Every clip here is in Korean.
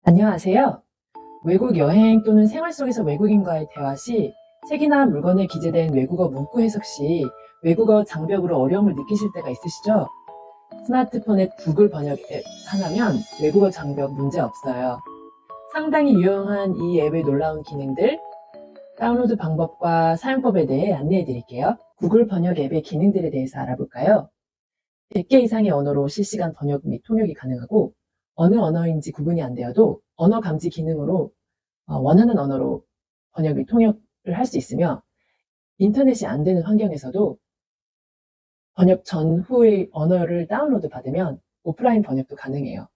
안녕하세요. 외국 여행 또는 생활 속에서 외국인과의 대화 시 책이나 물건에 기재된 외국어 문구 해석 시 외국어 장벽으로 어려움을 느끼실 때가 있으시죠? 스마트폰에 구글 번역 앱 하나면 외국어 장벽 문제 없어요. 상당히 유용한 이 앱의 놀라운 기능들, 다운로드 방법과 사용법에 대해 안내해 드릴게요. 구글 번역 앱의 기능들에 대해서 알아볼까요? 100개 이상의 언어로 실시간 번역 및 통역이 가능하고 어느 언어인지 구분이 안 되어도 언어 감지 기능으로 원하는 언어로 번역 및 통역을 할 수 있으며 인터넷이 안 되는 환경에서도 번역 전후의 언어를 다운로드 받으면 오프라인 번역도 가능해요.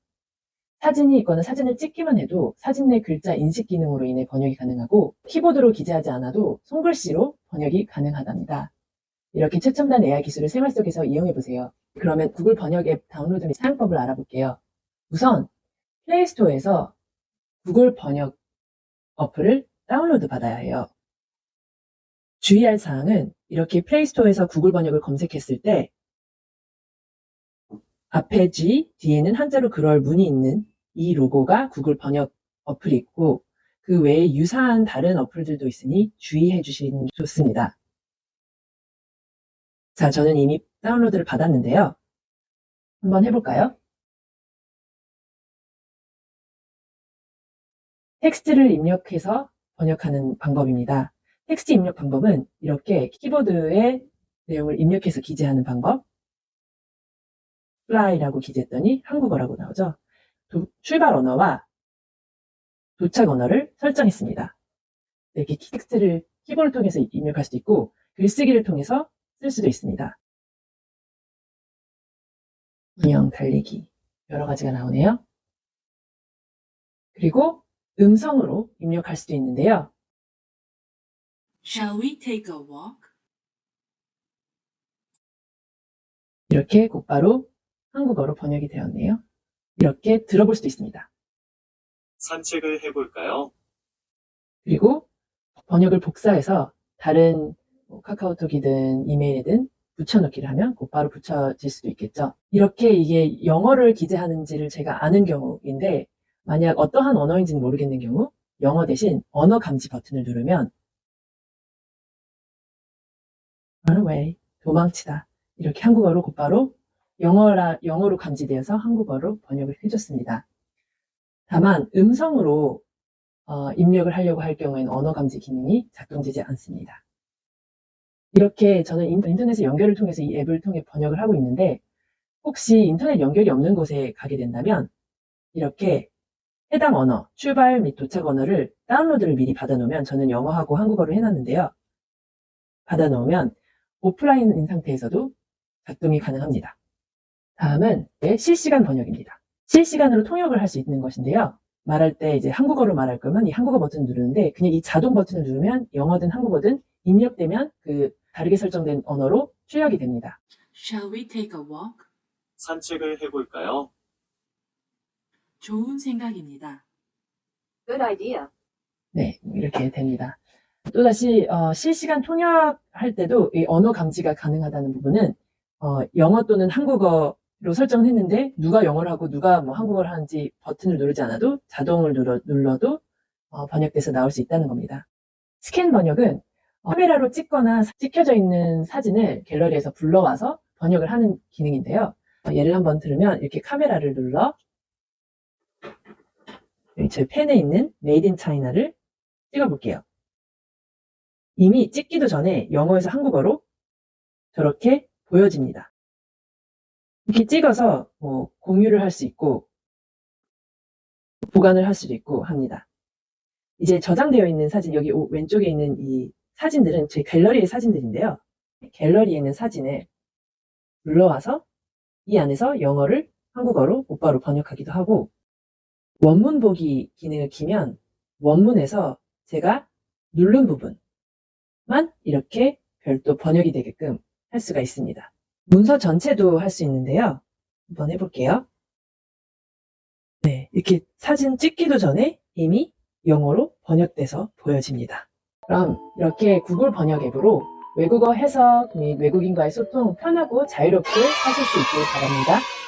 사진이 있거나 사진을 찍기만 해도 사진 내 글자 인식 기능으로 인해 번역이 가능하고 키보드로 기재하지 않아도 손글씨로 번역이 가능하답니다. 이렇게 최첨단 AI 기술을 생활 속에서 이용해보세요. 그러면 구글 번역 앱 다운로드 및 사용법을 알아볼게요. 우선 플레이스토어에서 구글 번역 어플을 다운로드 받아야 해요. 주의할 사항은 이렇게 플레이스토어에서 구글 번역을 검색했을 때 앞에 G, 뒤에는 한자로 그럴 문이 있는 이 로고가 구글 번역 어플이 있고 그 외에 유사한 다른 어플들도 있으니 주의해 주시면 좋습니다. 자, 저는 이미 다운로드를 받았는데요. 한번 해볼까요? 텍스트를 입력해서 번역하는 방법입니다. 텍스트 입력 방법은 이렇게 키보드에 내용을 입력해서 기재하는 방법, fly라고 기재했더니 한국어라고 나오죠. 출발 언어와 도착 언어를 설정했습니다. 이렇게 텍스트를 키보드를 통해서 입력할 수도 있고 글쓰기를 통해서 쓸 수도 있습니다. 운영, 달리기 여러 가지가 나오네요. 그리고 음성으로 입력할 수도 있는데요. Shall we take a walk? 이렇게 곧바로 한국어로 번역이 되었네요. 이렇게 들어볼 수도 있습니다. 산책을 해볼까요? 그리고 번역을 복사해서 다른 카카오톡이든 이메일이든 붙여넣기를 하면 곧바로 붙여질 수도 있겠죠. 이렇게 이게 영어를 기재하는지를 제가 아는 경우인데 만약 어떠한 언어인지는 모르겠는 경우 영어 대신 언어 감지 버튼을 누르면 run away, 도망치다 이렇게 한국어로 곧바로 영어로 감지되어서 한국어로 번역을 해줬습니다. 다만 음성으로 입력을 하려고 할 경우에는 언어 감지 기능이 작동되지 않습니다. 이렇게 저는 인터넷의 연결을 통해서 이 앱을 통해 번역을 하고 있는데 혹시 인터넷 연결이 없는 곳에 가게 된다면 이렇게 해당 언어, 출발 및 도착 언어를 다운로드를 미리 받아놓으면 저는 영어하고 한국어로 해놨는데요. 받아놓으면 오프라인인 상태에서도 작동이 가능합니다. 다음은 실시간 번역입니다. 실시간으로 통역을 할 수 있는 것인데요. 말할 때 이제 한국어로 말할 거면 이 한국어 버튼을 누르는데 그냥 이 자동 버튼을 누르면 영어든 한국어든 입력되면 그 다르게 설정된 언어로 출력이 됩니다. Shall we take a walk? 산책을 해볼까요? 좋은 생각입니다. Good idea. 네, 이렇게 됩니다. 또다시 실시간 통역할 때도 이 언어 감지가 가능하다는 부분은 영어 또는 한국어로 설정을 했는데 누가 영어를 하고 누가 뭐 한국어를 하는지 버튼을 누르지 않아도 자동을 눌러도 번역돼서 나올 수 있다는 겁니다. 스캔 번역은 카메라로 찍거나 찍혀져 있는 사진을 갤러리에서 불러와서 번역을 하는 기능인데요. 예를 한번 들으면 이렇게 카메라를 눌러 제 펜에 있는 Made in China를 찍어볼게요. 이미 찍기도 전에 영어에서 한국어로 저렇게 보여집니다. 이렇게 찍어서 공유를 할 수 있고 보관을 할 수도 있고 합니다. 이제 저장되어 있는 사진, 여기 왼쪽에 있는 이 사진들은 제 갤러리의 사진들인데요. 갤러리에 있는 사진을 눌러와서 이 안에서 영어를 한국어로 곧바로 번역하기도 하고 원문 보기 기능을 키면 원문에서 제가 누른 부분만 이렇게 별도 번역이 되게끔 할 수가 있습니다. 문서 전체도 할 수 있는데요. 한번 해볼게요. 네, 이렇게 사진 찍기도 전에 이미 영어로 번역돼서 보여집니다. 그럼 이렇게 구글 번역 앱으로 외국어 해석 및 외국인과의 소통 편하고 자유롭게 하실 수 있길 바랍니다.